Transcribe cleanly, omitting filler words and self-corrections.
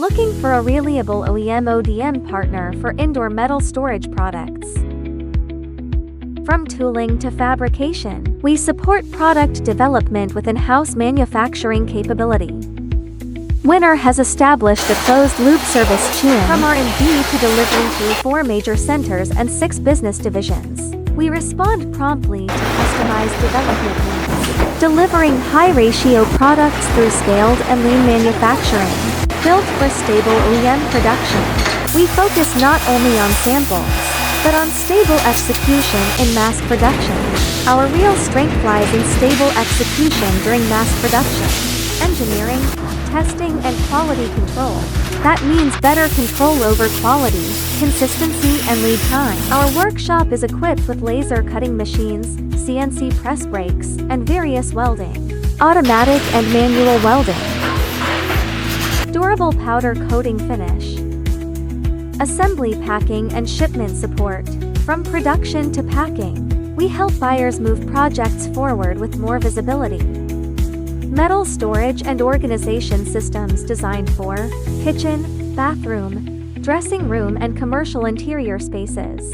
Looking for a reliable OEM ODM partner for indoor metal storage products. From tooling to fabrication, we support product development with in-house manufacturing capability. Winner has established a closed-loop service chain from R&D to delivery through 4 major centers and 6 business divisions. We respond promptly to customized development needs, delivering high-ratio products through scaled and lean manufacturing. Built for stable OEM production, we focus not only on samples, but on stable execution in mass production. Our real strength lies in stable execution during mass production. Engineering, testing, and quality control. That means better control over quality, consistency, and lead time. Our workshop is equipped with laser cutting machines, CNC press brakes, and various welding, automatic and manual welding. Durable powder coating finish. Assembly, packing, and shipment support. From production to packing, we help buyers move projects forward with more visibility. Metal storage and organization systems designed for kitchen, bathroom, dressing room, and commercial interior spaces.